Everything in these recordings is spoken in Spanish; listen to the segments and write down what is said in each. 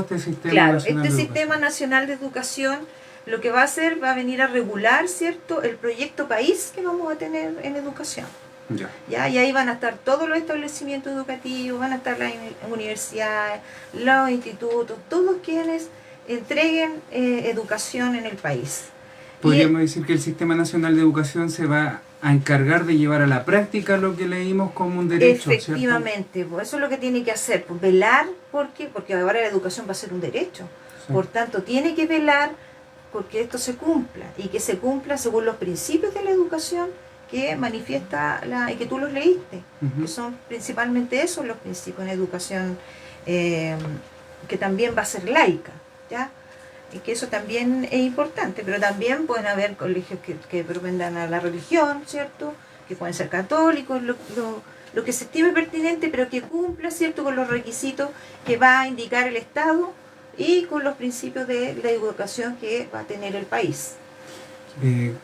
este sistema Claro, nacional este de Sistema educación. Nacional de Educación lo que va a hacer va a venir a regular, ¿cierto?, el proyecto país que vamos a tener en educación. Ya. ¿Ya? Y ahí van a estar todos los establecimientos educativos, van a estar las universidades, los institutos, todos quienes entreguen educación en el país. Podríamos decir que el Sistema Nacional de Educación se va a encargar de llevar a la práctica lo que leímos como un derecho, efectivamente, ¿cierto? Pues eso es lo que tiene que hacer, pues velar, porque ahora la educación va a ser un derecho. Sí. Por tanto, tiene que velar porque esto se cumpla y que se cumpla según los principios de la educación que manifiesta y que tú los leíste, que son principalmente esos los principios en educación, que también va a ser laica, ¿ya? Y que eso también es importante, pero también pueden haber colegios que propendan a la religión, ¿cierto?, que pueden ser católicos, lo que se estime pertinente, pero que cumpla, ¿cierto?, con los requisitos que va a indicar el Estado y con los principios de la educación que va a tener el país.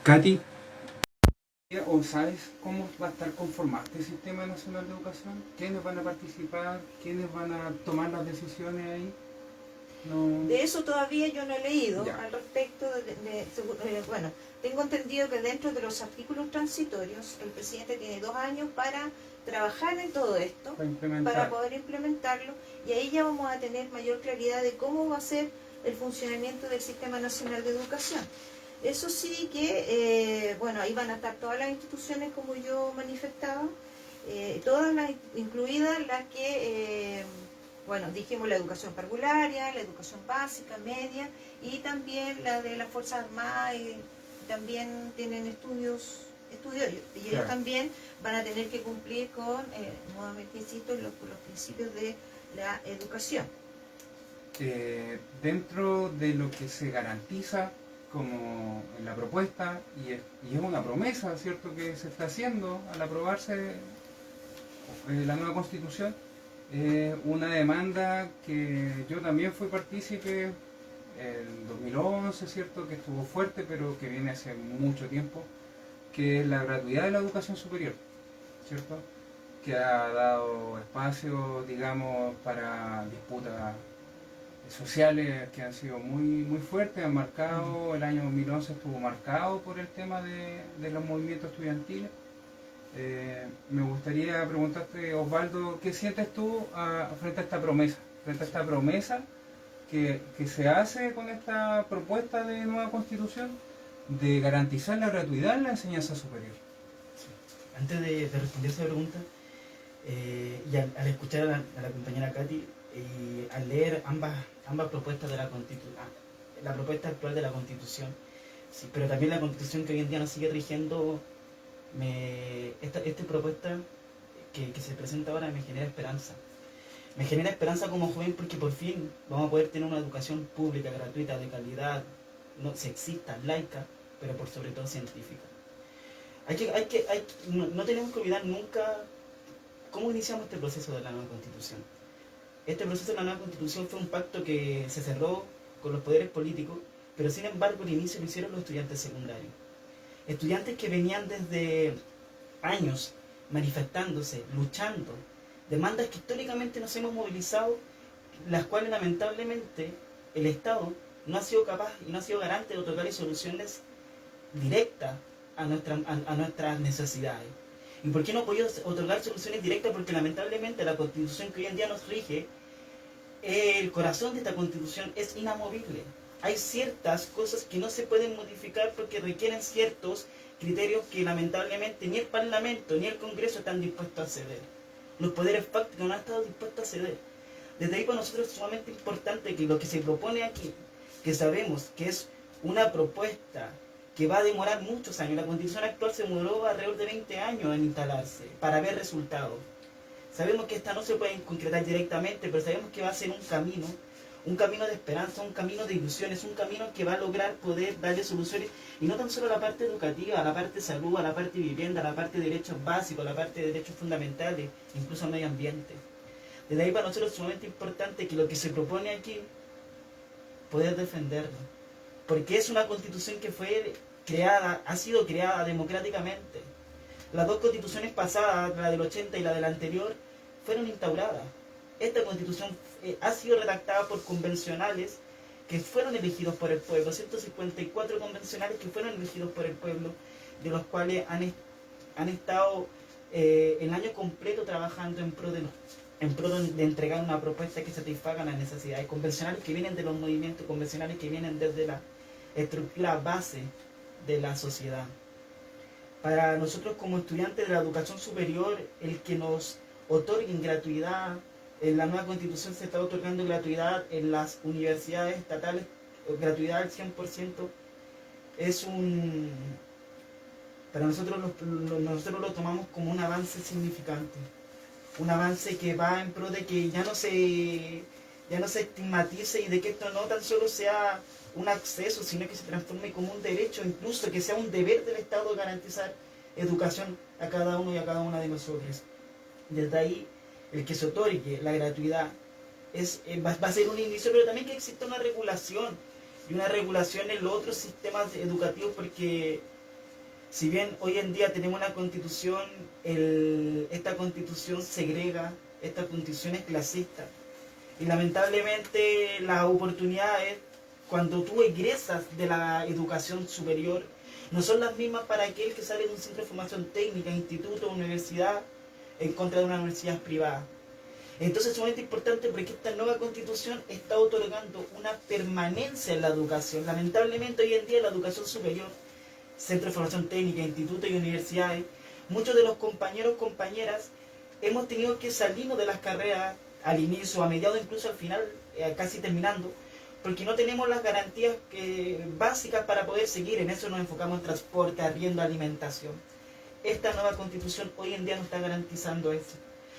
Katy, ¿o sabes cómo va a estar conformado este Sistema Nacional de Educación? ¿Quiénes van a participar? ¿Quiénes van a tomar las decisiones ahí? No. De eso todavía yo no he leído Ya. al respecto. Bueno, tengo entendido que dentro de los artículos transitorios el presidente tiene 2 años para trabajar en todo esto, para poder implementarlo, y ahí ya vamos a tener mayor claridad de cómo va a ser el funcionamiento del Sistema Nacional de Educación. Eso sí que, bueno, ahí van a estar todas las instituciones como yo manifestaba, todas las, incluidas las que, bueno, dijimos la educación parvularia, la educación básica, media, y también la de las Fuerzas Armadas, y también tienen estudios, y ellos también van a tener que cumplir con, nuevamente insisto, los principios de la educación. Dentro de lo que se garantiza como en la propuesta, y es una promesa, ¿cierto?, que se está haciendo al aprobarse la nueva Constitución, una demanda que yo también fui partícipe en 2011, ¿cierto?, que estuvo fuerte, pero que viene hace mucho tiempo, que es la gratuidad de la educación superior, ¿cierto?, que ha dado espacio, digamos, para disputas sociales que han sido muy fuertes, han marcado, el año 2011 estuvo marcado por el tema de los movimientos estudiantiles. Me gustaría preguntarte, Osvaldo, ¿qué sientes tú frente a esta promesa? Frente a esta promesa que se hace con esta propuesta de nueva Constitución de garantizar la gratuidad en la enseñanza superior. Sí. Antes de responder esa pregunta, y al escuchar a la compañera Katy, y al leer ambas propuestas de la Constitución, la propuesta actual de la Constitución, sí, pero también la Constitución que hoy en día nos sigue rigiendo, esta propuesta que se presenta ahora me genera esperanza. Me genera esperanza como joven porque por fin vamos a poder tener una educación pública, gratuita, de calidad, no sexista, laica, pero por sobre todo científica. No tenemos que olvidar nunca cómo iniciamos este proceso de la nueva Constitución. Este proceso de la nueva Constitución fue un pacto que se cerró con los poderes políticos, pero sin embargo el inicio lo hicieron los estudiantes secundarios. Estudiantes que venían desde años manifestándose, luchando, demandas que históricamente nos hemos movilizado, las cuales lamentablemente el Estado no ha sido capaz y no ha sido garante de otorgar soluciones directas a nuestras necesidades. ¿Y por qué no ha podido otorgar soluciones directas? Porque lamentablemente la Constitución que hoy en día nos rige, el corazón de esta Constitución es inamovible. Hay ciertas cosas que no se pueden modificar porque requieren ciertos criterios que lamentablemente ni el Parlamento ni el Congreso están dispuestos a ceder. Los poderes fácticos no han estado dispuestos a ceder. Desde ahí para nosotros es sumamente importante que lo que se propone aquí, que sabemos que es una propuesta que va a demorar muchos años. La Constitución actual se demoró alrededor de 20 años en instalarse para ver resultados. Sabemos que esta no se puede concretar directamente, pero sabemos que va a ser un camino de esperanza, un camino de ilusiones, un camino que va a lograr poder darle soluciones, y no tan solo a la parte educativa, a la parte de salud, a la parte de vivienda, a la parte de derechos básicos, a la parte de derechos fundamentales, incluso al medio ambiente. Desde ahí para nosotros es sumamente importante que lo que se propone aquí, poder defenderlo, porque es una Constitución que ha sido creada democráticamente. Las dos constituciones pasadas, la del 80 y la del anterior, fueron instauradas. esta constitución ha sido redactada por convencionales que fueron elegidos por el pueblo, 154 convencionales que fueron elegidos por el pueblo, de los cuales han estado el año completo trabajando en pro de entregar una propuesta que satisfaga las necesidades convencionales que vienen de los movimientos convencionales que vienen desde la estructura base de la sociedad. Para nosotros como estudiantes de la educación superior, el que nos otorguen gratuidad, en la nueva constitución se está otorgando gratuidad en las universidades estatales, gratuidad al 100%, es para nosotros nosotros lo tomamos como un avance significante, un avance que va en pro de que ya no se estigmatice y de que esto no tan solo sea un acceso, sino que se transforme como un derecho, incluso que sea un deber del Estado garantizar educación a cada uno y a cada una de nosotros. Desde ahí, el que se otorgue la gratuidad va a ser un inicio, pero también que exista una regulación, y una regulación en los otros sistemas educativos, porque si bien hoy en día tenemos una constitución, esta constitución segrega, esta constitución es clasista, y lamentablemente las oportunidades cuando tú egresas de la educación superior no son las mismas para aquel que sale de un centro de formación técnica, instituto, universidad, en contra de una universidad privada. Entonces es sumamente importante porque esta nueva constitución está otorgando una permanencia en la educación. Lamentablemente hoy en día la educación superior, centro de formación técnica, institutos y universidades, muchos de los compañeros, compañeras, hemos tenido que salirnos de las carreras al inicio, a mediados, incluso al final, casi terminando, porque no tenemos las garantías básicas para poder seguir. En eso nos enfocamos en transporte, arriendo, alimentación. Esta nueva constitución hoy en día no está garantizando eso.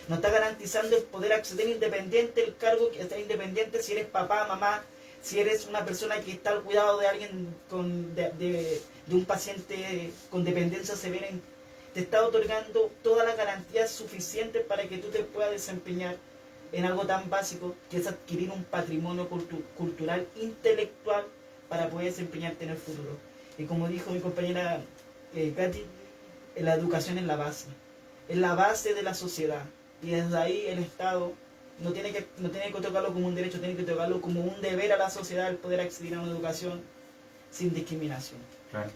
No está garantizando el poder acceder independiente, el cargo que está independiente si eres papá, mamá, si eres una persona que está al cuidado de alguien de un paciente con dependencia severa. Te está otorgando todas las garantías suficientes para que tú te puedas desempeñar en algo tan básico que es adquirir un patrimonio cultural, intelectual, para poder desempeñarte en el futuro. Y como dijo mi compañera Katy, la educación es la base de la sociedad, y desde ahí el Estado no tiene que otorgarlo como un derecho, tiene que otorgarlo como un deber a la sociedad, el poder acceder a una educación sin discriminación. Claro.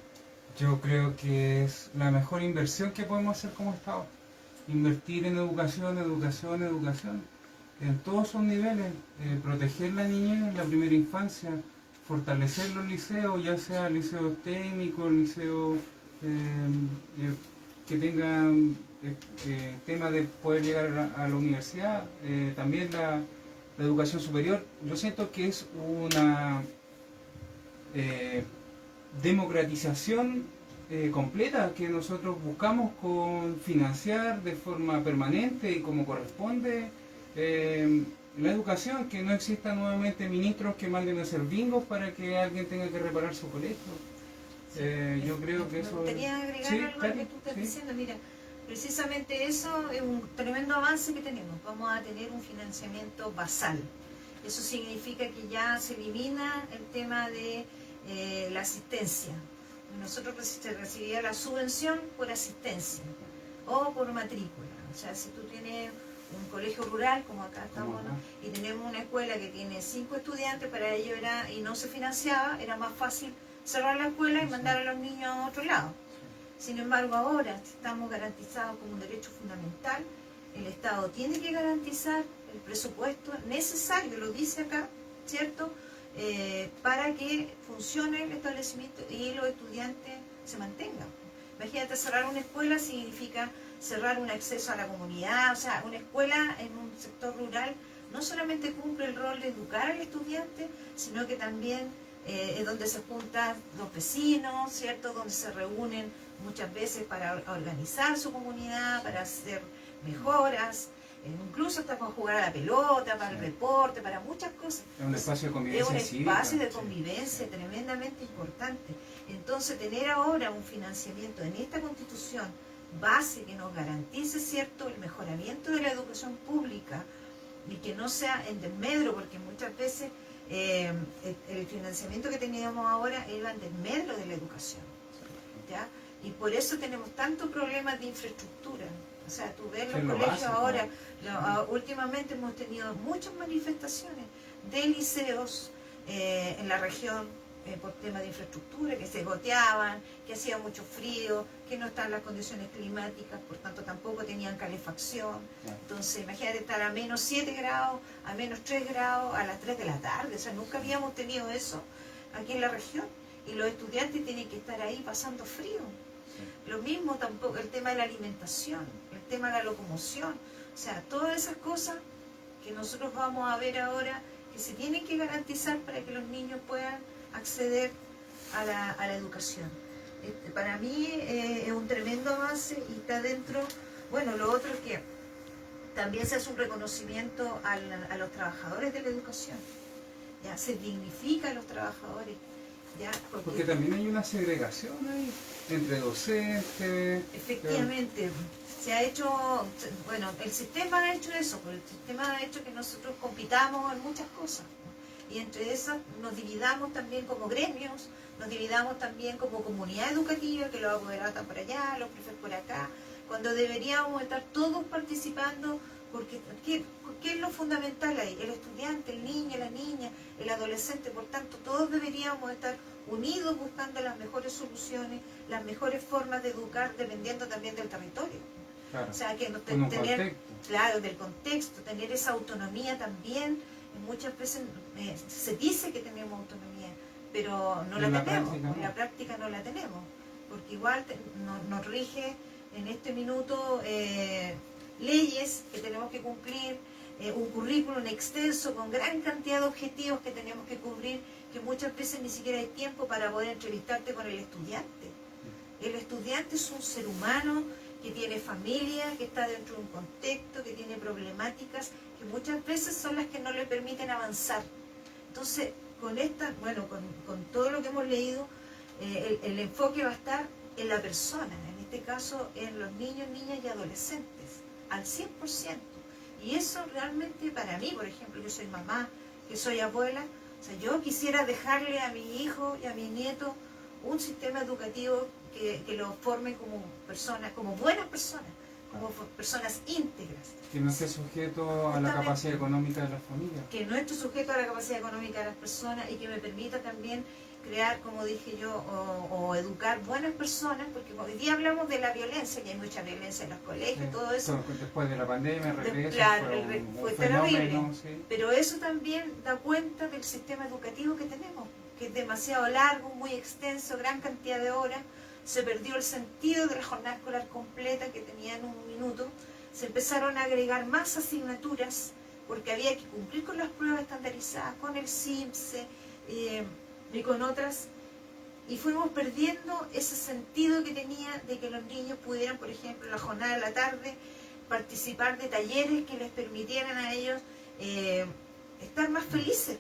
Yo creo que es la mejor inversión que podemos hacer como Estado. Invertir en educación, educación, educación, en todos sus niveles, proteger la niñez en la primera infancia, fortalecer los liceos, ya sea liceos técnicos, liceos que tengan tema de poder llegar a la universidad, también la educación superior. Yo siento que es una democratización completa que nosotros buscamos con financiar de forma permanente y como corresponde la educación, que no existan nuevamente ministros que manden a hacer bingos para que alguien tenga que reparar su colegio. Yo creo que eso... Me gustaría agregar algo a lo que tú estás diciendo. Mira, precisamente eso es un tremendo avance que tenemos. Vamos a tener un financiamiento basal. Eso significa que ya se elimina el tema de la asistencia. Nosotros recibíamos la subvención por asistencia o por matrícula. O sea, si tú tienes un colegio rural, como acá estamos, ¿no? Y tenemos una escuela que tiene 5 estudiantes, para ello y no se financiaba, era más fácil cerrar la escuela y mandar a los niños a otro lado. Sin embargo, ahora estamos garantizados como un derecho fundamental. El Estado tiene que garantizar el presupuesto necesario, lo dice acá, ¿cierto?, para que funcione el establecimiento y los estudiantes se mantengan. Imagínate, cerrar una escuela significa cerrar un acceso a la comunidad. O sea, una escuela en un sector rural no solamente cumple el rol de educar al estudiante, sino que también es donde se juntan los vecinos, ¿cierto?, donde se reúnen muchas veces para organizar su comunidad, para hacer mejoras, incluso hasta para jugar a la pelota, para el deporte, para muchas cosas. Es un espacio de convivencia. Es un espacio de convivencia tremendamente importante. Entonces, tener ahora un financiamiento en esta Constitución base que nos garantice, ¿cierto?, el mejoramiento de la educación pública y que no sea en desmedro, porque muchas veces el financiamiento que teníamos ahora iba en desmedro de la educación, ¿ya? Y por eso tenemos tantos problemas de infraestructura. O sea, tú ves los colegios ahora, últimamente hemos tenido muchas manifestaciones de liceos en la región por temas de infraestructura, que se goteaban, que hacía mucho frío, que no estaban las condiciones climáticas, por tanto tampoco tenían calefacción. Entonces, imagínate estar a menos 7 grados, a menos 3 grados a las 3 de la tarde. O sea, nunca habíamos tenido eso aquí en la región. Y los estudiantes tienen que estar ahí pasando frío. Lo mismo tampoco el tema de la alimentación, el tema de la locomoción. O sea, todas esas cosas que nosotros vamos a ver ahora, que se tienen que garantizar para que los niños puedan acceder a la educación. Para mí es un tremendo avance y está dentro. Bueno, lo otro es que también se hace un reconocimiento a los trabajadores de la educación. Ya se dignifica a los trabajadores. Ya, porque también hay una segregación ahí entre docentes. Efectivamente, se ha hecho, bueno, el sistema ha hecho eso, el sistema ha hecho que nosotros compitamos en muchas cosas. Y entre esas nos dividamos también como gremios, nos dividamos también como comunidad educativa, que los apoderados están por allá, los profes por acá, cuando deberíamos estar todos participando, porque ¿qué es lo fundamental ahí? El estudiante, el niño, la niña, el adolescente, por tanto, todos deberíamos estar unidos buscando las mejores soluciones, las mejores formas de educar, dependiendo también del territorio. Claro, o sea, que tener, claro, del contexto, tener esa autonomía también. Muchas veces se dice que tenemos autonomía, pero no la tenemos, en la práctica no la tenemos, porque igual nos rige en este minuto leyes que tenemos que cumplir, un currículum extenso con gran cantidad de objetivos que tenemos que cubrir, que muchas veces ni siquiera hay tiempo para poder entrevistarte con el estudiante. El estudiante es un ser humano que tiene familia, que está dentro de un contexto, que tiene problemáticas, que muchas veces son las que no le permiten avanzar. Entonces, con todo lo que hemos leído, el enfoque va a estar en la persona, en este caso en los niños, niñas y adolescentes, al 100%. Y eso realmente para mí, por ejemplo, yo soy mamá, que soy abuela, o sea, yo quisiera dejarle a mi hijo y a mi nieto un sistema educativo que lo forme como personas, como buenas personas, como personas íntegras. Que no esté sujeto a la capacidad económica de las familias. Que no esté sujeto a la capacidad económica de las personas y que me permita también crear, como dije yo, o educar buenas personas, porque hoy día hablamos de la violencia, y hay mucha violencia en los colegios, sí, todo eso. Después de la pandemia, fue terrible. Sí. Pero eso también da cuenta del sistema educativo que tenemos, que es demasiado largo, muy extenso, gran cantidad de horas. Se perdió el sentido de la jornada escolar completa que tenía en un minuto. Se empezaron a agregar más asignaturas porque había que cumplir con las pruebas estandarizadas, con el CIMSE y con otras. Y fuimos perdiendo ese sentido que tenía de que los niños pudieran, por ejemplo, en la jornada de la tarde, participar de talleres que les permitieran a ellos estar más felices.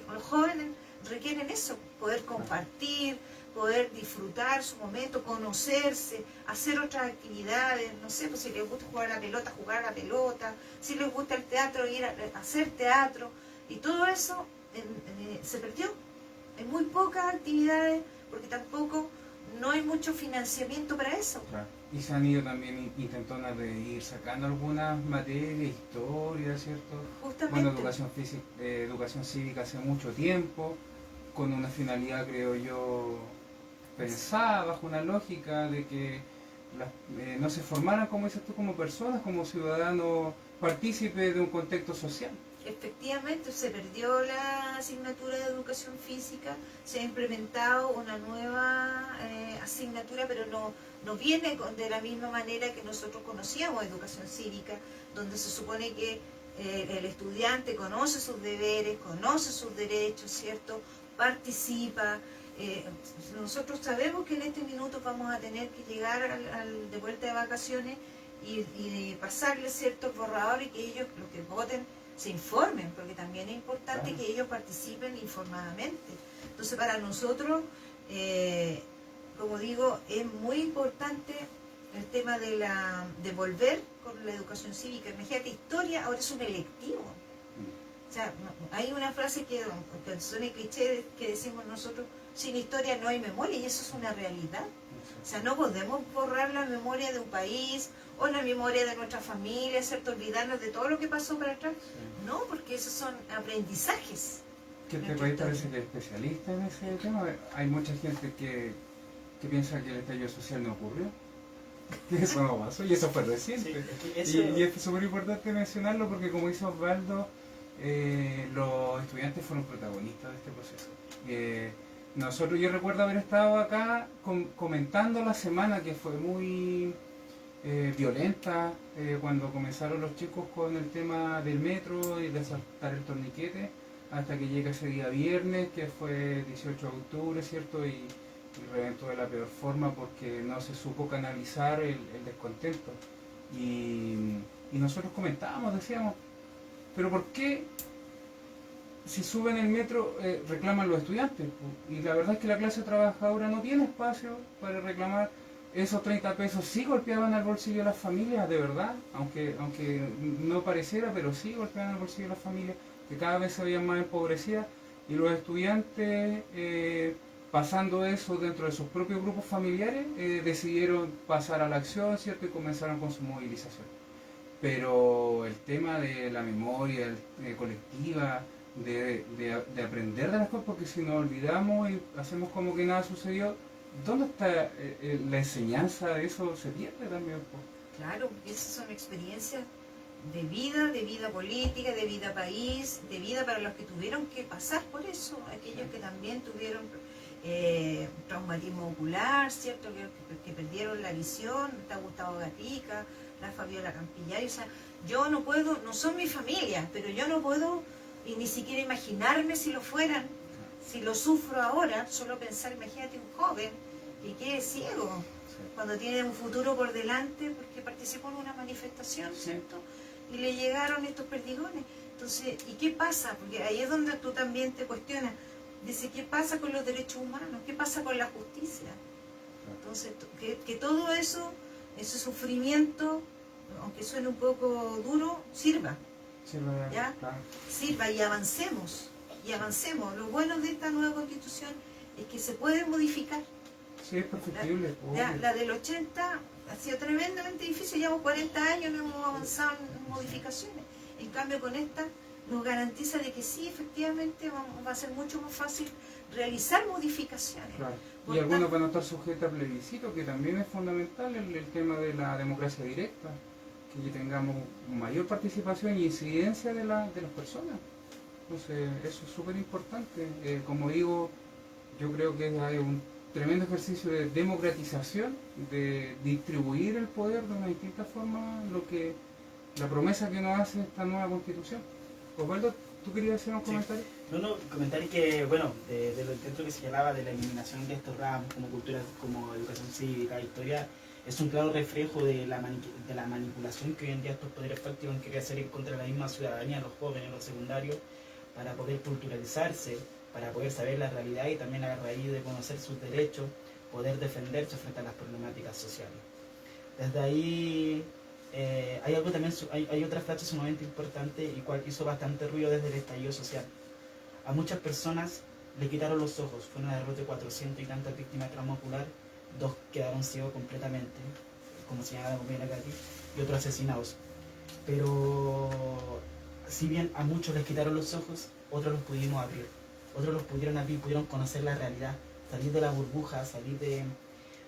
Los jóvenes requieren eso, poder compartir, poder disfrutar su momento, conocerse, hacer otras actividades, no sé, pues si les gusta jugar a la pelota, jugar a la pelota, si les gusta el teatro, ir a hacer teatro, y todo eso se perdió. Hay muy pocas actividades, porque tampoco no hay mucho financiamiento para eso. Claro. Y se han ido también intentando de ir sacando algunas materias, historia, ¿cierto? Justamente. Bueno, educación cívica hace mucho tiempo, con una finalidad, creo yo, pensada bajo una lógica de que no se formaran, como dices tú, como personas, como ciudadanos partícipes de un contexto social. Efectivamente, se perdió la asignatura de educación física, se ha implementado una nueva asignatura, pero no viene de la misma manera que nosotros conocíamos educación cívica, donde se supone que el estudiante conoce sus deberes, conoce sus derechos, ¿cierto? Participa. Nosotros sabemos que en este minuto vamos a tener que llegar de vuelta de vacaciones y pasarles ciertos borradores y que ellos, los que voten, se informen, porque también es importante que ellos participen informadamente. Entonces, para nosotros, como digo, es muy importante el tema de volver con la educación cívica. Imagínate, historia ahora es un electivo. O sea, hay una frase que son cliché que decimos nosotros: sin historia no hay memoria, y eso es una realidad. O O sea, no podemos borrar la memoria de un país o la memoria de nuestra familia, ¿cierto? Olvidarnos de todo lo que pasó para atrás. Sí. No, porque esos son aprendizajes. ¿Que este país parece que es especialista en ese tema? Hay mucha gente que piensa que el estallido social no ocurrió. Que eso no pasó, y eso fue reciente. Sí, y es súper importante mencionarlo porque, como dice Osvaldo, los estudiantes fueron protagonistas de este proceso. Yo recuerdo haber estado acá comentando la semana que fue muy violenta, cuando comenzaron los chicos con el tema del metro y de saltar el torniquete, hasta que llega ese día viernes, que fue 18 de octubre, ¿cierto? Y reventó de la peor forma porque no se supo canalizar el descontento. Y nosotros comentábamos, decíamos, pero ¿por qué si suben el metro reclaman los estudiantes? Y la verdad es que la clase trabajadora no tiene espacio para reclamar. Esos 30 pesos sí golpeaban al bolsillo de las familias, de verdad, aunque no pareciera, pero sí golpeaban al bolsillo de las familias, que cada vez se veían más empobrecidas, y los estudiantes, pasando eso dentro de sus propios grupos familiares, decidieron pasar a la acción, ¿cierto? Y comenzaron con su movilización. Pero el tema de la memoria colectiva, de aprender de las cosas, porque si nos olvidamos y hacemos como que nada sucedió, ¿dónde está la enseñanza de eso? Se pierde también. Claro, esas son experiencias de vida política, de vida país, de vida para los que tuvieron que pasar por eso, aquellos que también tuvieron traumatismo ocular, ¿cierto? Que perdieron la visión. Está Gustavo Gatica, la Fabiola Campillay. O sea, yo no puedo, no son mi familia, pero yo no puedo y ni siquiera imaginarme si lo fueran, si lo sufro ahora. Solo pensar, imagínate un joven que quede ciego cuando tiene un futuro por delante porque participó en una manifestación, ¿cierto? Y le llegaron estos perdigones. Entonces, ¿y qué pasa? Porque ahí es donde tú también te cuestionas. Dice, ¿qué pasa con los derechos humanos? ¿Qué pasa con la justicia? Entonces, que todo eso, ese sufrimiento, aunque suene un poco duro, sirva. ¿Ya? Claro. Sirva y avancemos. Y avancemos. Lo bueno de esta nueva constitución es que se puede modificar. Sí, es perfectible. La del 80 ha sido tremendamente difícil. Llevamos 40 años, no hemos avanzado en modificaciones. En cambio, con esta nos garantiza de que sí, efectivamente va a ser mucho más fácil realizar modificaciones. Claro. Y algunos van a estar sujetos a plebiscito, que también es fundamental el tema de la democracia directa, que tengamos mayor participación y incidencia de las personas. Entonces, eso es súper importante. Como digo, yo creo que hay un tremendo ejercicio de democratización, de distribuir el poder de una distinta forma, la promesa que nos hace esta nueva constitución. Osvaldo, ¿tú querías hacer un comentario? Comentario que, bueno, de lo intento que señalaba de la eliminación de estos ramos como cultura, como educación cívica, historia, es un claro reflejo de la manipulación que hoy en día estos poderes fácticos han querido hacer en contra de la misma ciudadanía, los jóvenes, los secundarios, para poder culturalizarse, para poder saber la realidad y también a raíz de conocer sus derechos, poder defenderse frente a las problemáticas sociales. Desde ahí hay otra frase sumamente importante y cual hizo bastante ruido desde el estallido social. A muchas personas le quitaron los ojos, fue una derrota de 400 y tantas víctimas de trauma ocular, 2 quedaron ciegos completamente, como señalaba muy bien acá, y otros asesinados. Pero si bien a muchos les quitaron los ojos, otros los pudimos abrir. Otros los pudieron abrir, pudieron conocer la realidad, salir de la burbuja, salir de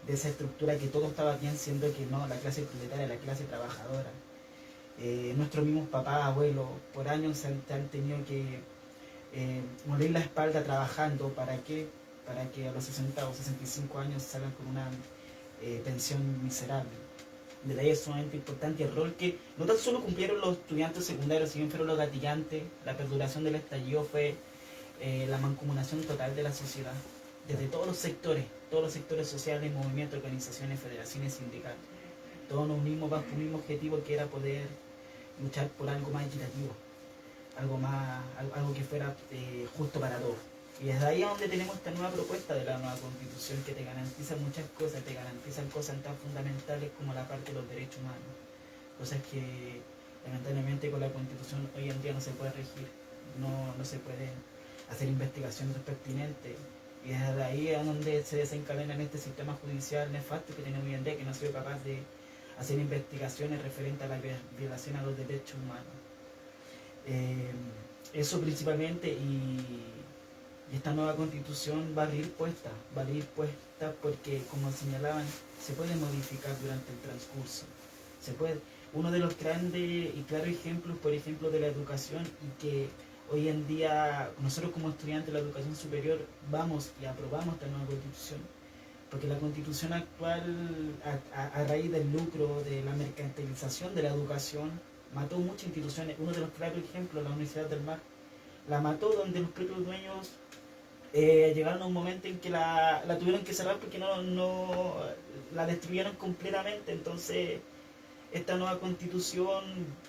esa estructura que todo estaba bien, siendo que no, la clase proletaria, la clase trabajadora. Nuestros mismos papás, abuelos, por años se han tenido que morir la espalda trabajando. ¿Para qué? Para que a los 60 o 65 años salgan con una pensión miserable. De ahí es sumamente importante el rol que no tan solo cumplieron los estudiantes secundarios, si bien fueron los gatillantes. La perduración del estallido fue la mancomunación total de la sociedad, desde todos los sectores sociales, movimientos, organizaciones, federaciones, sindicatos. Todos nos unimos bajo un mismo objetivo, que era poder luchar por algo más equitativo, algo que fuera justo para todos. Y desde ahí es donde tenemos esta nueva propuesta de la nueva constitución, que te garantiza muchas cosas, te garantizan cosas tan fundamentales como la parte de los derechos humanos, cosas que lamentablemente con la constitución hoy en día no se puede regir, no se puede hacer investigaciones pertinentes, Y desde ahí es donde se desencadena este sistema judicial nefasto que tenemos hoy en día, que no ha sido capaz de hacer investigaciones referentes a la violación a los derechos humanos. Eso principalmente, y esta nueva constitución va a abrir puestas porque, como señalaban, se puede modificar durante el transcurso. Se puede. Uno de los grandes y claros ejemplos, por ejemplo, de la educación, y que hoy en día nosotros como estudiantes de la educación superior vamos y aprobamos esta nueva constitución, porque la constitución actual, a raíz del lucro, de la mercantilización de la educación, mató muchas instituciones. Uno de los claros ejemplos, la Universidad del Mar, la mató, donde los propios dueños llegaron a un momento en que la tuvieron que cerrar porque no la destruyeron completamente. Entonces esta nueva constitución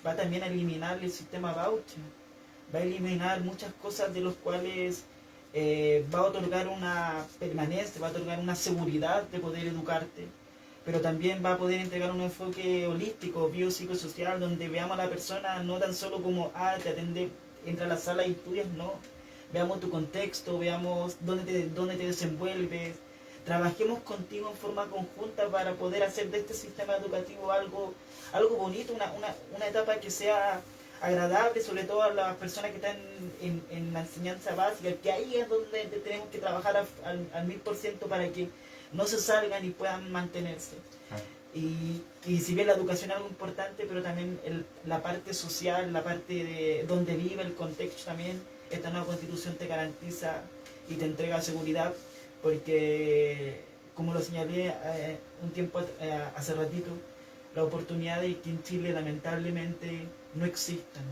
va también a eliminar el sistema voucher, va a eliminar muchas cosas de los cuales va a otorgar una permanencia, va a otorgar una seguridad de poder educarte, pero también va a poder entregar un enfoque holístico, biopsicosocial, donde veamos a la persona no tan solo como, te atende, entra a la sala y estudias, no. Veamos tu contexto, veamos dónde te desenvuelves, trabajemos contigo en forma conjunta para poder hacer de este sistema educativo algo bonito, una etapa que sea agradable, sobre todo a las personas que están en la enseñanza básica, que ahí es donde tenemos que trabajar al 1000% para que no se salgan y puedan mantenerse. Y si bien la educación es algo importante, pero también la parte social, la parte de donde vive, el contexto también, esta nueva constitución te garantiza y te entrega seguridad, porque, como lo señalé un tiempo hace ratito, las oportunidades que en Chile lamentablemente no existen,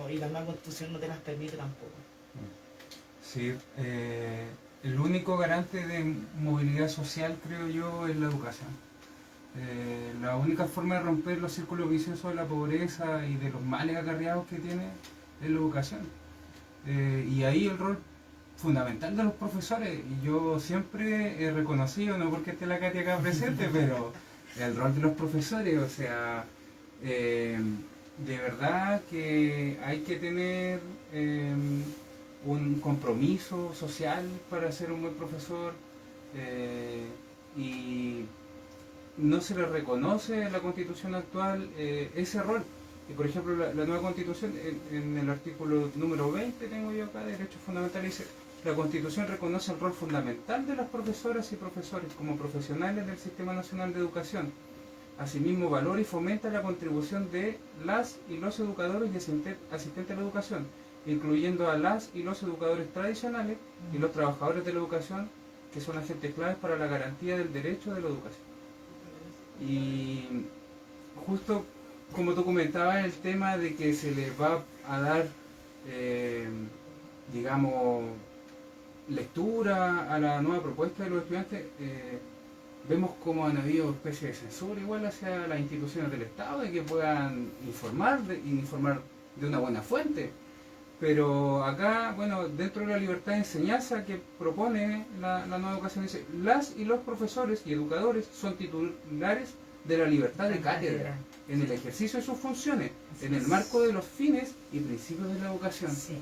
y la nueva constitución no te las permite tampoco. Sí, el único garante de movilidad social, creo yo, es la educación. La única forma de romper los círculos viciosos de la pobreza y de los males acarreados que tiene es la educación. Y ahí el rol fundamental de los profesores, y yo siempre he reconocido, no porque esté la Katia acá presente, pero el rol de los profesores, o sea, de verdad que hay que tener un compromiso social para ser un buen profesor, y no se le reconoce en la Constitución actual ese rol. Y por ejemplo, la nueva Constitución, en el artículo número 20, tengo yo acá, Derechos Fundamentales, dice: la Constitución reconoce el rol fundamental de las profesoras y profesores como profesionales del Sistema Nacional de Educación. Asimismo, valora y fomenta la contribución de las y los educadores y asistentes a la educación, incluyendo a las y los educadores tradicionales y los trabajadores de la educación, que son agentes claves para la garantía del derecho de la educación. Y justo como tú comentabas, el tema de que se les va a dar, digamos, lectura a la nueva propuesta de los estudiantes, vemos como han habido especies de censura igual hacia las instituciones del Estado, de que puedan informar de una buena fuente. Pero acá, bueno, dentro de la libertad de enseñanza que propone la nueva educación, dice: las y los profesores y educadores son titulares de la libertad de cátedra en el ejercicio de sus funciones, en el marco de los fines y principios de la educación. Sí.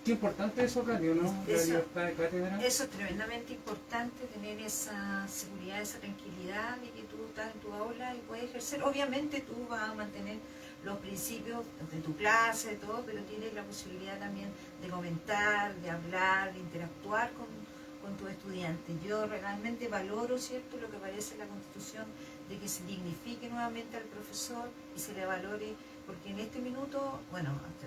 Qué importante eso, Katia, ¿no? La libertad de cátedra. Eso es tremendamente importante, tener esa seguridad, esa tranquilidad de que tú estás en tu aula y puedes ejercer. Obviamente tú vas a mantener los principios de tu clase, de todo, pero tienes la posibilidad también de comentar, de hablar, de interactuar con tus estudiantes. Yo realmente valoro, ¿cierto?, lo que aparece en la Constitución, de que se dignifique nuevamente al profesor y se le valore, porque en este minuto, bueno, hasta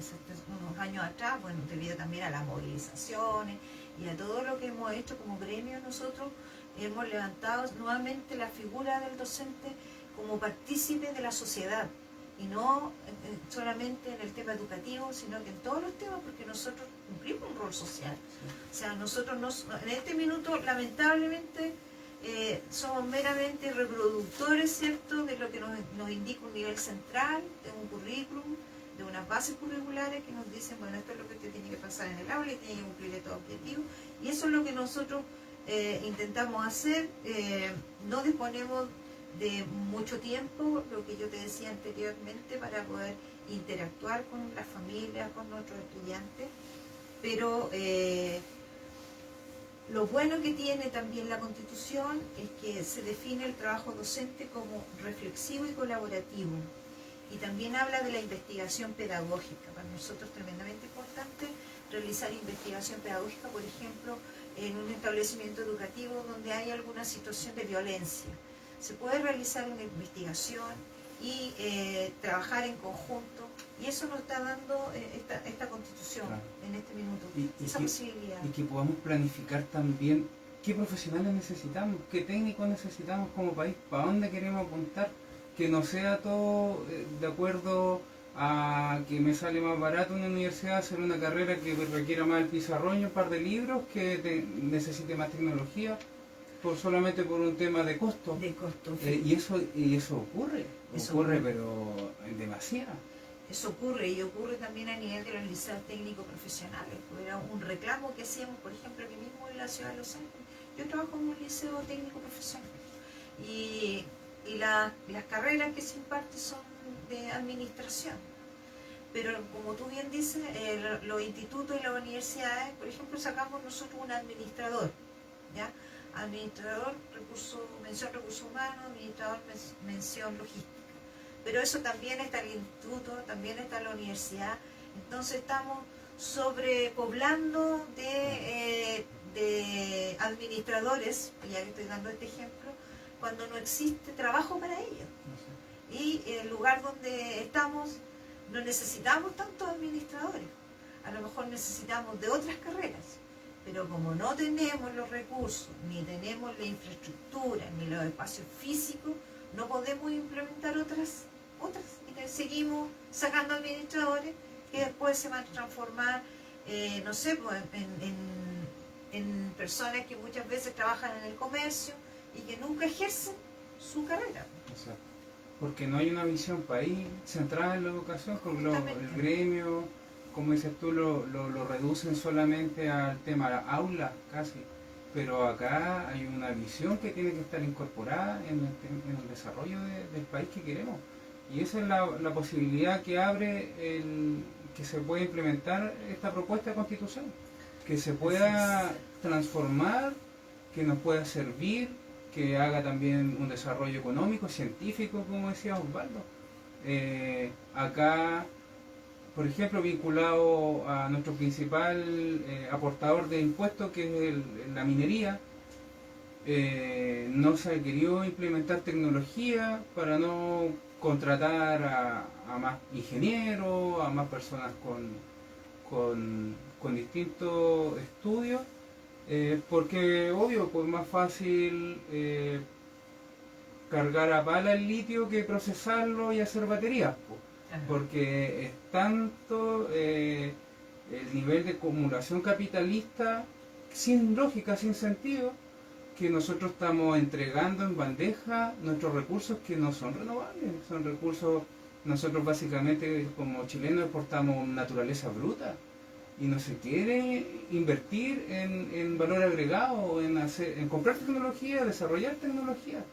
unos años atrás, bueno, debido también a las movilizaciones y a todo lo que hemos hecho como gremio, nosotros hemos levantado nuevamente la figura del docente como partícipe de la sociedad, y no solamente en el tema educativo, sino que en todos los temas, porque nosotros cumplimos un rol social. O sea, nosotros en este minuto, lamentablemente, somos meramente reproductores, ¿cierto?, de lo que nos indica un nivel central, de un currículum, de unas bases curriculares que nos dicen, bueno, esto es lo que usted tiene que pasar en el aula y tiene que cumplir estos objetivos. Y eso es lo que nosotros intentamos hacer. No disponemos de mucho tiempo, lo que yo te decía anteriormente, para poder interactuar con las familias, con nuestros estudiantes, pero Lo bueno que tiene también la Constitución es que se define el trabajo docente como reflexivo y colaborativo. Y también habla de la investigación pedagógica. Para nosotros es tremendamente importante realizar investigación pedagógica, por ejemplo, en un establecimiento educativo donde hay alguna situación de violencia. Se puede realizar una investigación y trabajar en conjunto, y eso nos está dando esta Constitución, claro, en este minuto, esa posibilidad. Y que podamos planificar también qué profesionales necesitamos, qué técnicos necesitamos como país, para dónde queremos apuntar, que no sea todo de acuerdo a que me sale más barato en una universidad hacer una carrera que requiera más el pizarrón y un par de libros, que necesite más tecnología, solamente por un tema de costo. De costo. Y eso ocurre, pero demasiado. Eso ocurre, y ocurre también a nivel de los liceos técnicos profesionales. Era un reclamo que hacíamos, por ejemplo, aquí mismo en la ciudad de Los Ángeles. Yo trabajo en un liceo técnico profesional y las carreras que se imparten son de administración. Pero como tú bien dices, los institutos y las universidades, por ejemplo, sacamos nosotros un administrador, ¿ya? Administrador, mención recursos humanos, administrador, mención logística. Pero eso también está en el instituto, también está en la universidad. Entonces estamos sobrepoblando de administradores, ya que estoy dando este ejemplo, cuando no existe trabajo para ellos. Y en el lugar donde estamos no necesitamos tantos administradores. A lo mejor necesitamos de otras carreras. Pero como no tenemos los recursos, ni tenemos la infraestructura, ni los espacios físicos, no podemos implementar otras. Y seguimos sacando administradores que después se van a transformar, no sé, pues, en personas que muchas veces trabajan en el comercio y que nunca ejercen su carrera. Exacto. Porque no hay una visión país centrada en la educación, porque el gremio, como dices tú, lo reducen solamente al tema aula casi, pero acá hay una visión que tiene que estar incorporada en el desarrollo del país que queremos, y esa es la posibilidad que abre que se pueda implementar esta propuesta de constitución, que se pueda transformar, que nos pueda servir, que haga también un desarrollo económico, científico, como decía Osvaldo. Acá, por ejemplo, vinculado a nuestro principal aportador de impuestos, que es la minería, no se ha querido implementar tecnología para no contratar a más ingenieros, a más personas con distintos estudios, porque obvio, pues más fácil cargar a pala el litio que procesarlo y hacer baterías, pues. Porque es tanto el nivel de acumulación capitalista sin lógica, sin sentido, que nosotros estamos entregando en bandeja nuestros recursos que no son renovables, son recursos. Nosotros básicamente como chilenos exportamos naturaleza bruta y no se quiere invertir en valor agregado, en comprar tecnología, desarrollar tecnología.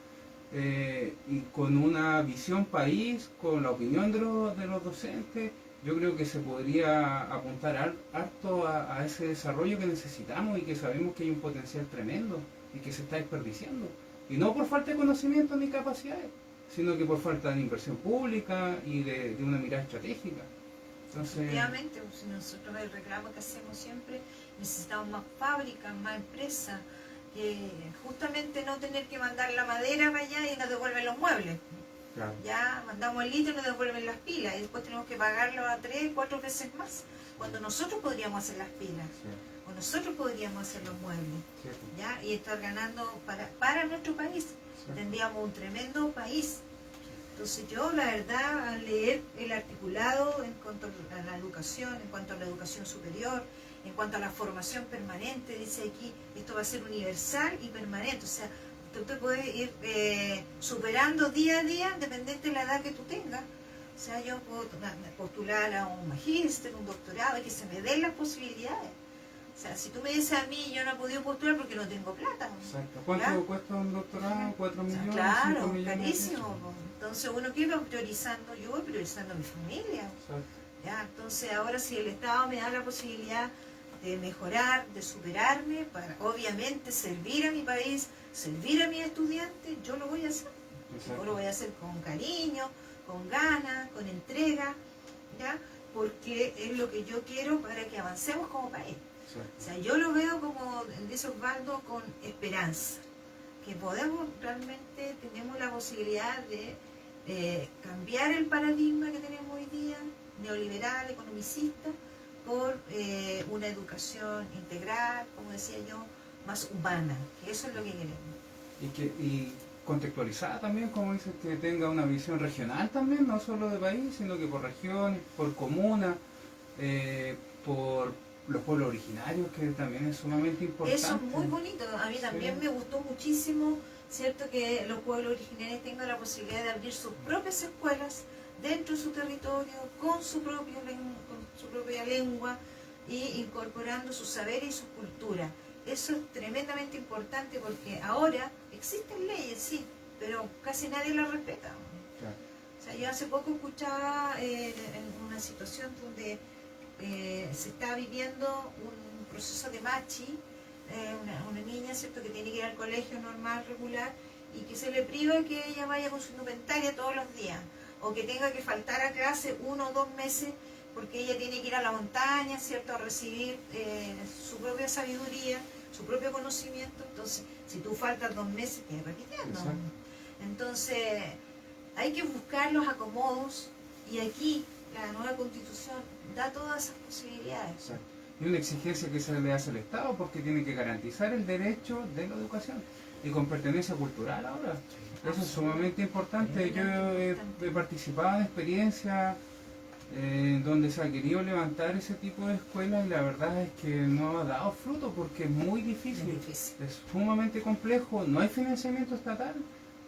Y con una visión país, con la opinión de los docentes, yo creo que se podría apuntar harto a ese desarrollo que necesitamos y que sabemos que hay un potencial tremendo y que se está desperdiciando. Y no por falta de conocimiento ni capacidades, sino que por falta de inversión pública y de una mirada estratégica. Entonces, efectivamente, nosotros el reclamo que hacemos siempre, necesitamos más fábricas, más empresas, que justamente no tener que mandar la madera para allá y nos devuelven los muebles. Claro. Ya mandamos el litio y nos devuelven las pilas, y después tenemos que pagarlo a 3, 4 veces más, cuando nosotros podríamos hacer las pilas, sí, o nosotros podríamos hacer los muebles, sí, ¿ya? Y estar ganando para nuestro país. Sí. Tendríamos un tremendo país. Entonces yo, la verdad, al leer el articulado en cuanto a la educación, en cuanto a la educación superior, en cuanto a la formación permanente, dice aquí, esto va a ser universal y permanente. O sea, tú te puedes ir superando día a día, dependiente de la edad que tú tengas. O sea, yo puedo postular a un magíster, un doctorado, y que se me den las posibilidades. O sea, si tú me dices a mí, yo no he podido postular porque no tengo plata. Exacto. ¿Cuánto cuesta un doctorado? 4 millones, claro, 5 millones. Carísimo. Entonces uno que va priorizando, yo voy priorizando a mi familia. Exacto. ¿Ya? Entonces ahora si el Estado me da la posibilidad de mejorar, de superarme, para obviamente servir a mi país, servir a mis estudiantes, yo lo voy a hacer. Yo lo voy a hacer con cariño, con ganas, con entrega, ¿ya? Porque es lo que yo quiero para que avancemos como país. O sea, yo lo veo, como dice Osvaldo, con esperanza, que podemos realmente, tenemos la posibilidad de cambiar el paradigma que tenemos hoy día, neoliberal, economicista, por una educación integral, como decía yo, más humana, que eso es lo que queremos. Y contextualizada también, como dices, que tenga una visión regional también, no solo de país, sino que por regiones, por comunas, por los pueblos originarios, que también es sumamente importante. Eso es muy bonito, a mí también me gustó muchísimo, ¿cierto?, que los pueblos originarios tengan la posibilidad de abrir sus propias escuelas dentro de su territorio, con su propia lengua, y incorporando sus saberes y su cultura. Eso es tremendamente importante, porque ahora existen leyes, sí, pero casi nadie las respeta. Claro. O sea, yo hace poco escuchaba en una situación donde se está viviendo un proceso de machi, una niña, ¿cierto?, que tiene que ir al colegio normal, regular, y que se le priva que ella vaya con su indumentaria todos los días, o que tenga que faltar a clase 1 o 2 meses porque ella tiene que ir a la montaña, ¿cierto?, a recibir su propia sabiduría, su propio conocimiento. Entonces, si tú faltas 2 meses, quedas repitiendo. Exacto. Entonces, hay que buscar los acomodos, y aquí la nueva Constitución da todas esas posibilidades. Exacto. Y una exigencia que se le hace al Estado, porque tiene que garantizar el derecho de la educación, y con pertenencia cultural ahora. Eso es sumamente importante. Yo he participado en experiencias donde se ha querido levantar ese tipo de escuelas, y la verdad es que no ha dado fruto, porque es muy difícil, es sumamente complejo, no hay financiamiento estatal,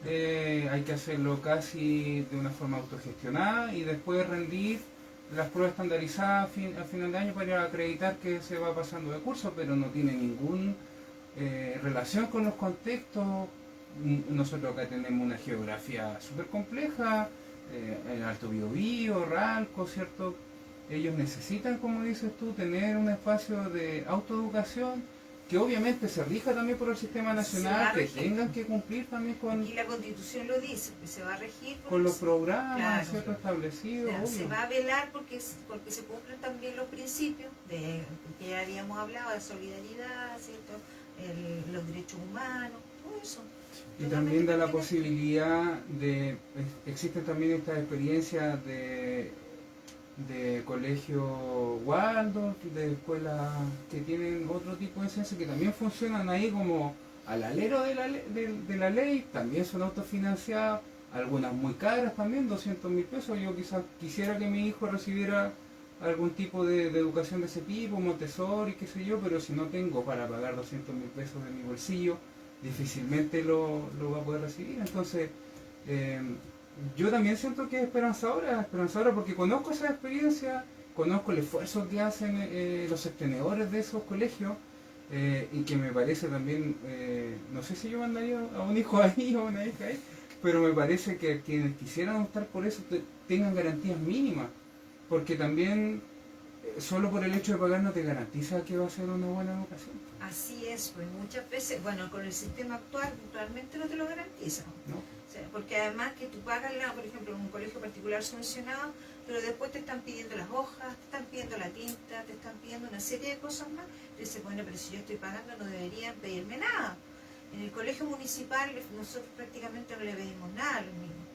hay que hacerlo casi de una forma autogestionada, y después rendir las pruebas estandarizadas a final de año para acreditar que se va pasando de curso, pero no tiene ninguna relación con los contextos. Nosotros acá tenemos una geografía súper compleja, el Alto Biobío, Ralco, ¿cierto? Ellos necesitan, como dices tú, tener un espacio de autoeducación que obviamente se rija también por el sistema nacional, que tengan que cumplir también con... Y la Constitución lo dice, que se va a regir con los programas, claro, ¿cierto?, establecidos. O sea, se va a velar porque se cumplen también los principios de que ya habíamos hablado, de solidaridad, ¿cierto?, los derechos humanos, todo eso. Y también da la posibilidad de, existen también estas experiencias de colegio Waldorf, de escuelas que tienen otro tipo de enseñanza, que también funcionan ahí como al alero de la ley, también son autofinanciadas, algunas muy caras también, 200.000 pesos. Yo quizás quisiera que mi hijo recibiera algún tipo de educación de ese tipo, Montessori, qué sé yo, pero si no tengo para pagar 200.000 pesos de mi bolsillo, difícilmente lo va a poder recibir. Entonces, yo también siento que es esperanzadora porque conozco esa experiencia, conozco el esfuerzo que hacen los sostenedores de esos colegios, y que me parece también, no sé si yo mandaría a un hijo ahí o a una hija ahí, pero me parece que quienes quisieran optar por eso tengan garantías mínimas, porque también solo por el hecho de pagar no te garantiza que va a ser una buena educación. Así es, pues muchas veces, bueno, con el sistema actual realmente no te lo garantiza. ¿No? O sea, porque además que tú pagas, por ejemplo, en un colegio particular subvencionado, pero después te están pidiendo las hojas, te están pidiendo la tinta, te están pidiendo una serie de cosas más. Y dices, bueno, pero si yo estoy pagando no deberían pedirme nada. En el colegio municipal nosotros prácticamente no le pedimos nada a los niños.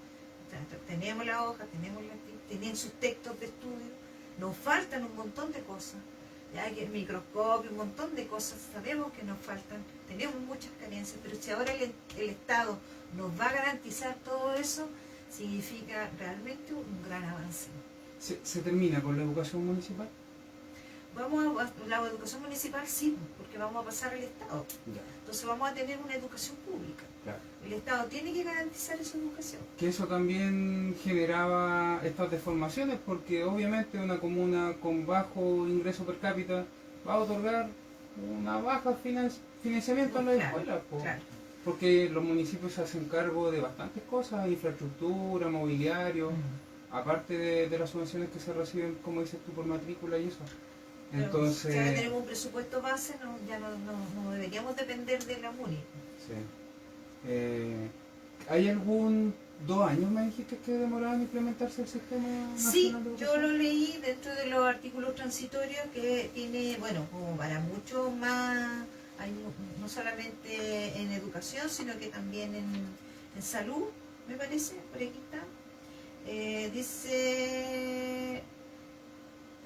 O sea, tenemos la hoja, tenemos la tinta, tienen sus textos de estudio, nos faltan un montón de cosas. Ya que el microscopio, un montón de cosas, sabemos que nos faltan, tenemos muchas carencias, pero si ahora el Estado nos va a garantizar todo eso, significa realmente un gran avance. ¿Se termina con la educación municipal? La educación municipal sí, porque vamos a pasar al Estado. Ya. Entonces vamos a tener una educación pública. Claro. El Estado tiene que garantizar esa educación. Que eso también generaba estas deformaciones, porque obviamente una comuna con bajo ingreso per cápita va a otorgar una baja financiamiento a las escuelas. Claro. Porque los municipios se hacen cargo de bastantes cosas, infraestructura, mobiliario, aparte de las subvenciones que se reciben, como dices tú, por matrícula y eso. Entonces, ya que tenemos un presupuesto base, ya no deberíamos depender de la MUNI. Sí. ¿Hay algún 2 años me dijiste que demoraban en implementarse el sistema nacional Sí, de educación? yo lo leí dentro de los artículos transitorios que tiene, bueno, como para mucho más, hay no solamente en educación, sino que también en salud, me parece, por aquí está. Dice,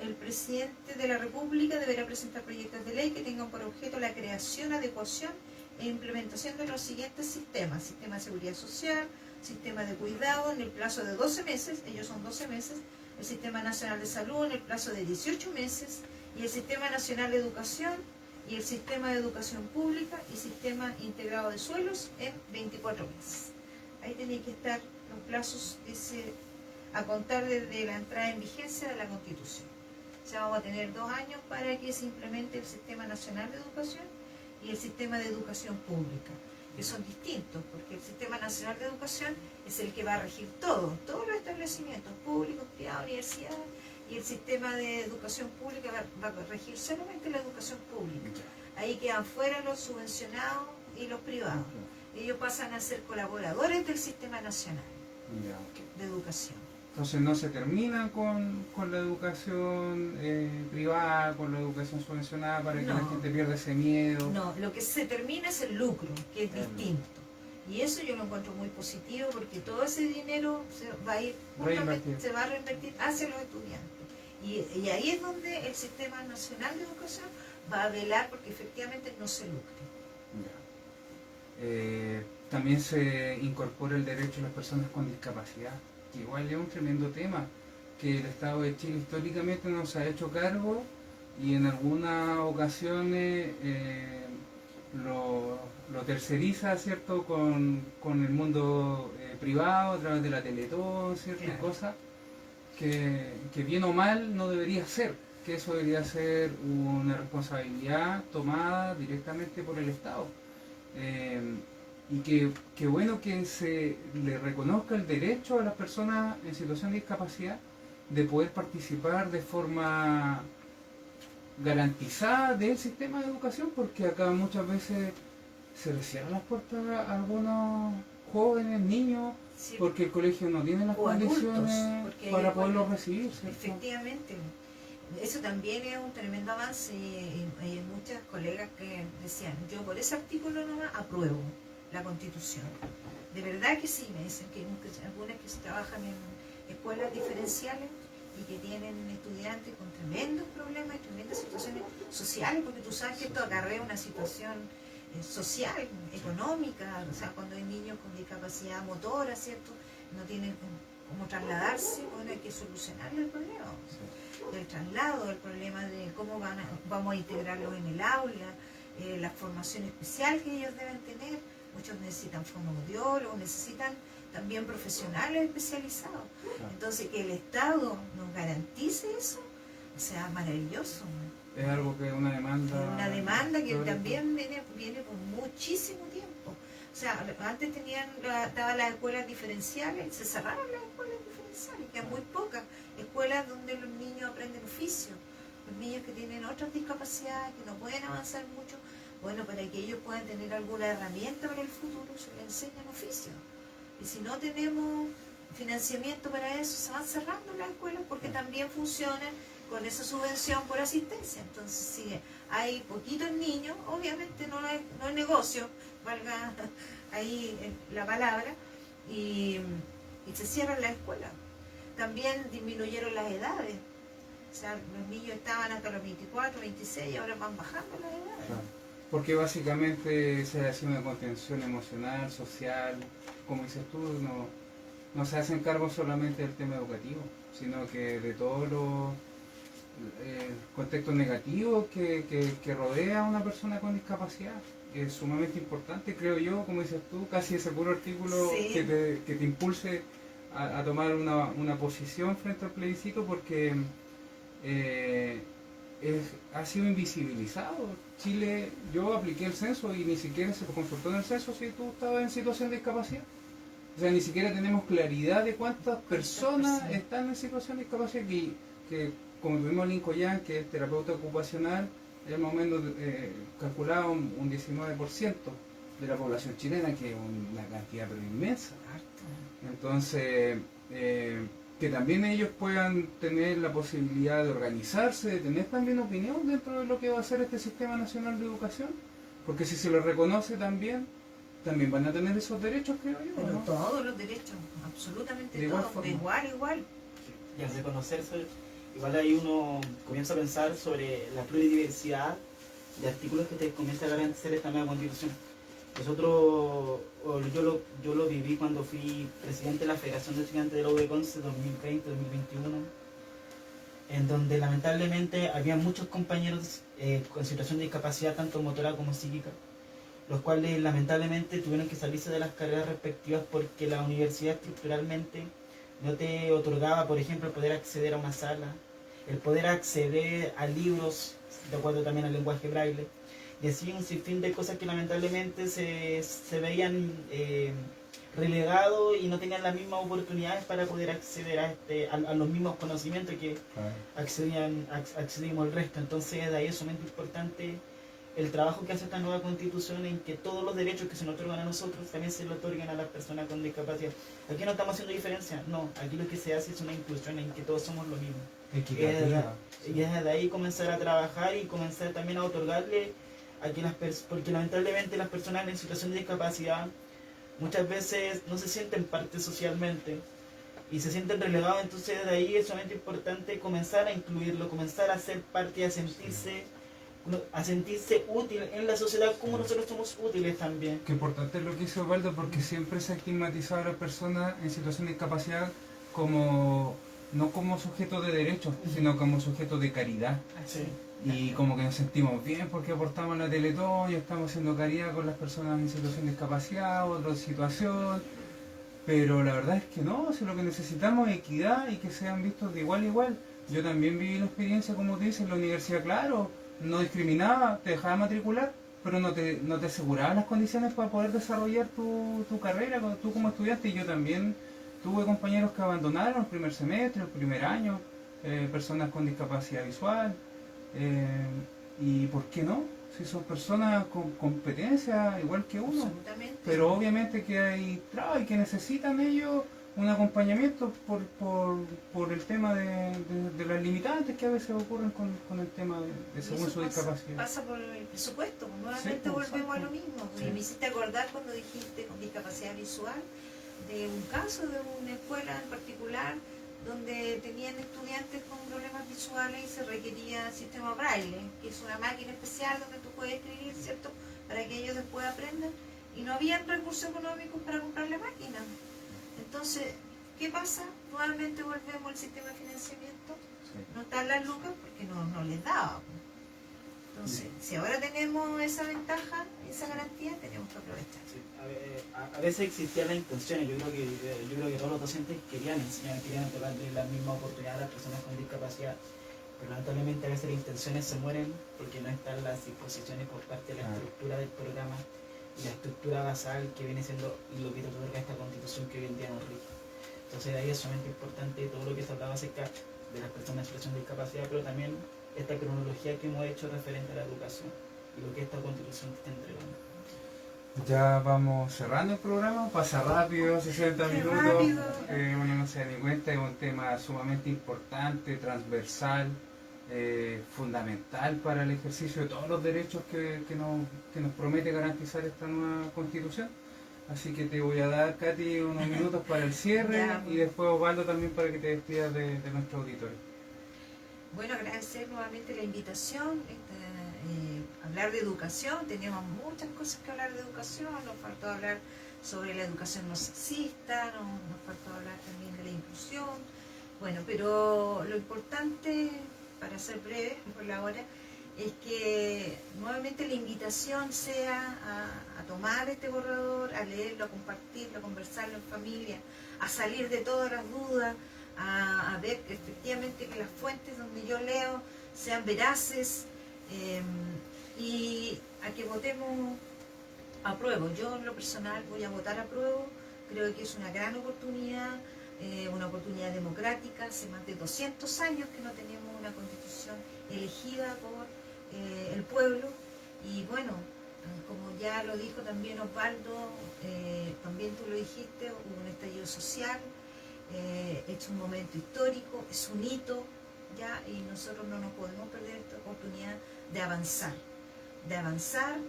el presidente de la República deberá presentar proyectos de ley que tengan por objeto la creación, adecuación e implementación de los siguientes sistemas: sistema de seguridad social, sistema de cuidado en el plazo de 12 meses, ellos son 12 meses, el sistema nacional de salud en el plazo de 18 meses, y el sistema nacional de educación, y el sistema de educación pública y sistema integrado de suelos en 24 meses. Ahí tenéis que estar los plazos, dice, a contar desde la entrada en vigencia de la Constitución. O sea, vamos a tener 2 años para que se implemente el sistema nacional de educación y el sistema de educación pública, que son distintos, porque el Sistema Nacional de Educación es el que va a regir todos los establecimientos públicos, privados, universidades, y el Sistema de Educación Pública va a regir solamente la educación pública. Ahí quedan fuera los subvencionados y los privados. Ellos pasan a ser colaboradores del Sistema Nacional de Educación. Entonces no se termina con la educación privada, con la educación subvencionada para que la gente pierda ese miedo. No, lo que se termina es el lucro, que es distinto. Y eso yo lo encuentro muy positivo, porque todo ese dinero se va a ir se va a reinvertir hacia los estudiantes. Y ahí es donde el Sistema Nacional de Educación va a velar porque efectivamente no se lucre. También se incorpora el derecho de las personas con discapacidad, que igual es un tremendo tema, que el Estado de Chile históricamente nos ha hecho cargo y en algunas ocasiones lo terceriza, ¿cierto?, con el mundo privado a través de la Teletón, ¿cierto? Claro. Cosas que bien o mal no debería ser, que eso debería ser una responsabilidad tomada directamente por el Estado. Y que bueno que se le reconozca el derecho a las personas en situación de discapacidad de poder participar de forma garantizada del sistema de educación, porque acá muchas veces se les cierran las puertas a algunos jóvenes, niños, sí, porque el colegio no tiene las condiciones para poderlos recibir, ¿cierto? Efectivamente. Eso también es un tremendo avance, y hay muchas colegas que decían, yo por ese artículo nomás apruebo la Constitución. De verdad que sí, me dicen que algunas que trabajan en escuelas diferenciales y que tienen estudiantes con tremendos problemas y tremendas situaciones sociales, porque tú sabes que esto acarrea una situación social, económica, o sea, cuando hay niños con discapacidad motora, ¿cierto?, no tienen cómo trasladarse, bueno, hay que solucionarle el problema del traslado, el problema de cómo vamos a integrarlos en el aula, la formación especial que ellos deben tener. Muchos necesitan fonoaudiólogos, necesitan también profesionales especializados. Entonces, que el Estado nos garantice eso, o sea, maravilloso. Es algo que es una demanda. Una demanda que también viene por muchísimo tiempo. O sea, antes estaban las escuelas diferenciales, se cerraron las escuelas diferenciales, que hay muy pocas escuelas donde los niños aprenden oficio. Los niños que tienen otras discapacidades, que no pueden avanzar mucho, bueno, para que ellos puedan tener alguna herramienta para el futuro, se les enseñan oficio. Y si no tenemos financiamiento para eso, se van cerrando las escuelas, porque también funcionan con esa subvención por asistencia. Entonces, si hay poquitos niños, obviamente no es negocio, valga ahí la palabra, y se cierran las escuelas. También disminuyeron las edades. O sea, los niños estaban hasta los 24, 26 y ahora van bajando las edades. Claro. Porque básicamente se hace una contención emocional, social, como dices tú, no se hacen cargo solamente del tema educativo, sino que de todos los contextos negativos que rodea a una persona con discapacidad. Es sumamente importante, creo yo, como dices tú, casi ese puro artículo, sí, que te impulse a tomar una posición frente al plebiscito, porque ha sido invisibilizado. Chile, yo apliqué el censo y ni siquiera se consultó en el censo si tú estabas en situación de discapacidad. O sea, ni siquiera tenemos claridad de cuántas personas están en situación de discapacidad, que como tuvimos el Incoyan, que es terapeuta ocupacional, es más o menos calculado un 19% de la población chilena, que es una cantidad pero inmensa. Entonces, que también ellos puedan tener la posibilidad de organizarse, de tener también opinión dentro de lo que va a ser este Sistema Nacional de Educación, porque si se les reconoce también van a tener esos derechos, creo yo. Pero ¿no? todos los derechos, absolutamente de todos, igual, igual. Y al reconocerse, igual ahí uno comienza a pensar sobre la pluridiversidad de artículos que te comienza a garantizar esta nueva constitución. Nosotros, yo lo viví cuando fui presidente de la Federación de Estudiantes de la UDECONCE 2020-2021, en donde lamentablemente había muchos compañeros con situación de discapacidad, tanto motora como psíquica, los cuales lamentablemente tuvieron que salirse de las carreras respectivas porque la universidad estructuralmente no te otorgaba, por ejemplo, el poder acceder a una sala, el poder acceder a libros, de acuerdo también al lenguaje braille, y así un sinfín de cosas que lamentablemente se veían relegados y no tenían las mismas oportunidades para poder acceder a los mismos conocimientos que accedimos el resto. Entonces de ahí es sumamente importante el trabajo que hace esta nueva constitución, en que todos los derechos que se nos otorgan a nosotros también se le otorguen a las personas con discapacidad. Aquí no estamos haciendo diferencia, no, aquí lo que se hace es una inclusión en que todos somos lo mismo. Y es de ahí comenzar a trabajar y comenzar también a otorgarle a que porque lamentablemente las personas en situación de discapacidad muchas veces no se sienten parte socialmente y se sienten relegados. Entonces de ahí es sumamente importante comenzar a incluirlo, comenzar a ser parte, a sentirse útil en la sociedad, como nosotros somos útiles también. Qué importante es lo que hizo Osvaldo, porque siempre se ha estigmatizado a las personas en situación de discapacidad como no como sujeto de derechos, sino como sujeto de caridad. Sí. Y como que nos sentimos bien porque aportamos a la Teletón y estamos haciendo caridad con las personas en situación de discapacidad o otra situación. Pero la verdad es que no, si lo que necesitamos es equidad y que sean vistos de igual a igual. Yo también viví la experiencia, como te dices, en la universidad, claro, no discriminaba, te dejaba matricular, pero no te aseguraba las condiciones para poder desarrollar tu carrera, tú como estudiante. Y yo también tuve compañeros que abandonaron el primer semestre, el primer año, personas con discapacidad visual. ¿Y por qué no? Si son personas con competencia igual que uno. Pero obviamente que hay trabas y que necesitan ellos un acompañamiento por el tema de las limitantes que a veces ocurren con el tema de según su discapacidad. Pasa por el presupuesto, nuevamente volvemos a lo mismo. Sí. Me hiciste acordar cuando dijiste con discapacidad visual de un caso de una escuela en particular donde tenían estudiantes con problemas visuales y se requería sistema braille, que es una máquina especial donde tú puedes escribir, ¿cierto?, para que ellos después aprendan, y no habían recursos económicos para comprar la máquina. Entonces, ¿qué pasa? Nuevamente volvemos al sistema de financiamiento, no están las lucas porque no les daba. Entonces, si ahora tenemos esa ventaja, esa garantía, tenemos que aprovechar. Sí. A veces existía la intención, yo creo que todos los docentes querían enseñar, querían darle la misma oportunidad a las personas con discapacidad, pero lamentablemente a veces las intenciones se mueren porque no están las disposiciones por parte de la estructura del programa y la estructura basal que viene siendo lo que te otorga esta constitución que hoy en día nos rige. Entonces de ahí es sumamente importante todo lo que se hablaba acerca de las personas en situación de discapacidad, pero también esta cronología que hemos hecho referente a la educación y lo que esta constitución te está entregando. Ya vamos cerrando el programa, pasa rápido, 60 minutos, uno no se da ni cuenta, es un tema sumamente importante, transversal, fundamental para el ejercicio de todos los derechos que nos promete garantizar esta nueva constitución. Así que te voy a dar, Katy, unos minutos para el cierre y después Osvaldo también para que te despidas de nuestro auditorio. Bueno, agradecer nuevamente la invitación, hablar de educación, teníamos muchas cosas que hablar de educación, nos faltó hablar sobre la educación no sexista, nos faltó hablar también de la inclusión, bueno, pero lo importante, para ser breve por la hora, es que nuevamente la invitación sea a tomar este borrador, a leerlo, a compartirlo, a conversarlo en familia, a salir de todas las dudas, a ver que efectivamente que las fuentes donde yo leo sean veraces y a que votemos apruebo. Yo en lo personal voy a votar apruebo, creo que es una gran oportunidad una oportunidad democrática. Hace más de 200 años que no tenemos una constitución elegida por el pueblo, y bueno, como ya lo dijo también Osvaldo, también tú lo dijiste, hubo un estallido social, es un momento histórico, es un hito, ¿ya? Y nosotros no nos podemos perder esta oportunidad de avanzar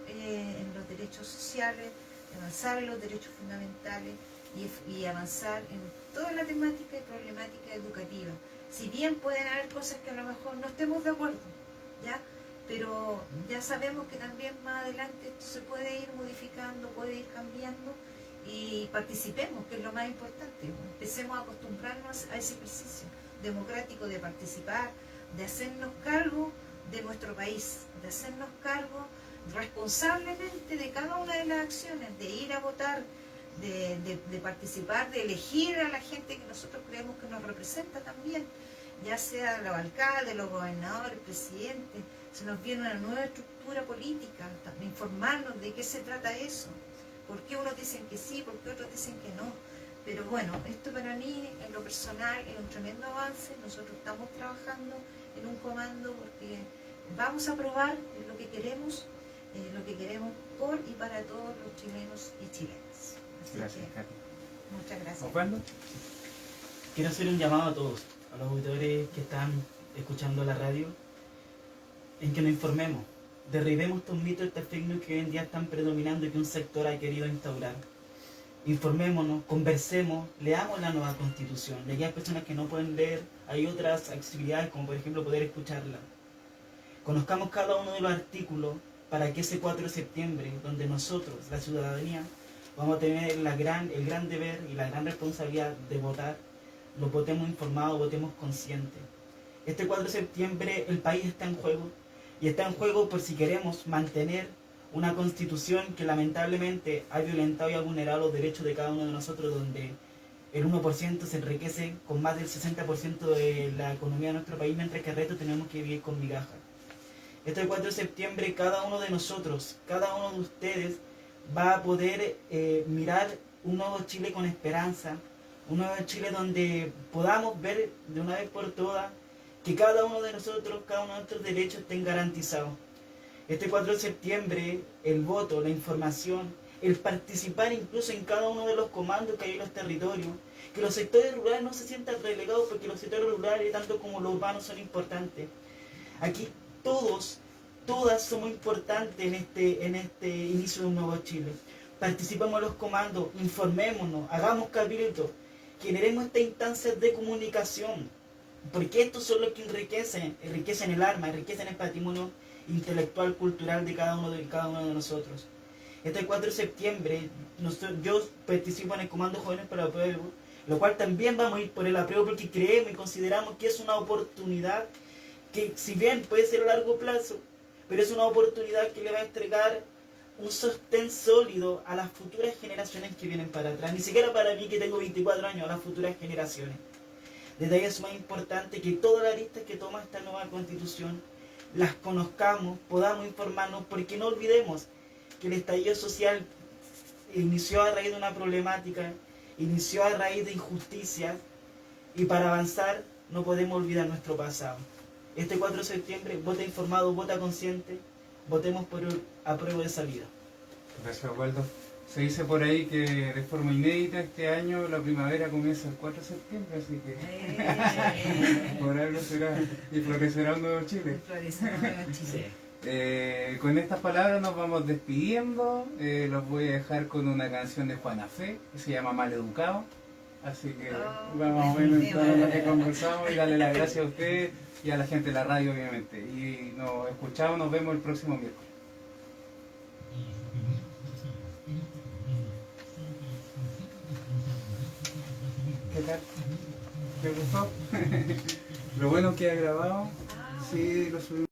en los derechos sociales, de avanzar en los derechos fundamentales y avanzar en toda la temática y problemática educativa. Si bien pueden haber cosas que a lo mejor no estemos de acuerdo, ¿ya? Pero ya sabemos que también más adelante esto se puede ir modificando, puede ir cambiando, y participemos, que es lo más importante. Empecemos a acostumbrarnos a ese ejercicio democrático de participar, de hacernos cargo de nuestro país, de hacernos cargo responsablemente de cada una de las acciones, de ir a votar, de participar, de elegir a la gente que nosotros creemos que nos representa también, ya sea los alcaldes, los gobernadores, presidentes. Se nos viene una nueva estructura política, informarnos de qué se trata eso, por qué unos dicen que sí, por qué otros dicen que no. Pero bueno, esto para mí, en lo personal, es un tremendo avance. Nosotros estamos trabajando en un comando porque vamos a aprobar lo que queremos por y para todos los chilenos y chilenas. Así gracias, que, Katy. muchas gracias. ¿Osvaldo? Quiero hacer un llamado a todos, a los auditores que están escuchando la radio, en que nos informemos, derribemos estos mitos, estas fake news que hoy en día están predominando y que un sector ha querido instaurar. Informémonos, conversemos, leamos la nueva constitución. De aquellas personas que no pueden leer, hay otras actividades como por ejemplo poder escucharla. Conozcamos cada uno de los artículos para que ese 4 de septiembre, donde nosotros, la ciudadanía, vamos a tener el gran deber y la gran responsabilidad de votar, lo votemos informados, votemos conscientes. Este 4 de septiembre el país está en juego, y está en juego por si queremos mantener una constitución que lamentablemente ha violentado y ha vulnerado los derechos de cada uno de nosotros, donde el 1% se enriquece con más del 60% de la economía de nuestro país, mientras que el resto tenemos que vivir con migajas. Este 4 de septiembre cada uno de nosotros, cada uno de ustedes va a poder mirar un nuevo Chile con esperanza, un nuevo Chile donde podamos ver de una vez por todas que cada uno de nosotros, cada uno de nuestros derechos estén garantizados. Este 4 de septiembre, el voto, la información, el participar incluso en cada uno de los comandos que hay en los territorios, que los sectores rurales no se sientan relegados, porque los sectores rurales, tanto como los urbanos, son importantes. Aquí todas somos importantes en este inicio de un nuevo Chile. Participemos en los comandos, informémonos, hagamos cabildo, generemos estas instancias de comunicación, porque estos son los que enriquecen el alma, enriquecen el patrimonio intelectual, cultural de cada uno de nosotros. Este 4 de septiembre yo participo en el Comando Jóvenes para el Pueblo, lo cual también vamos a ir por el apruebo, porque creemos y consideramos que es una oportunidad que, si bien puede ser a largo plazo, pero es una oportunidad que le va a entregar un sostén sólido a las futuras generaciones que vienen para atrás, ni siquiera para mí que tengo 24 años, a las futuras generaciones. Desde ahí es más importante que todas las aristas que toma esta nueva constitución las conozcamos, podamos informarnos, porque no olvidemos que el estallido social inició a raíz de una problemática, inició a raíz de injusticias, y para avanzar no podemos olvidar nuestro pasado. Este 4 de septiembre, vota informado, vota consciente, votemos por el apruebo de salida. Gracias, Osvaldo. Se dice por ahí que de forma inédita este año la primavera comienza el 4 de septiembre, así que por algo será, y florecerá un nuevo Chile. Con estas palabras nos vamos despidiendo. Los voy a dejar con una canción de Juana Fe que se llama Maleducado. Así que vamos a ver lo que conversamos, y darle las gracias a ustedes y a la gente de la radio, obviamente. Y nos escuchamos, nos vemos el próximo miércoles. ¿Qué tal? ¿Te gustó? Lo bueno que ha grabado, sí, lo subimos.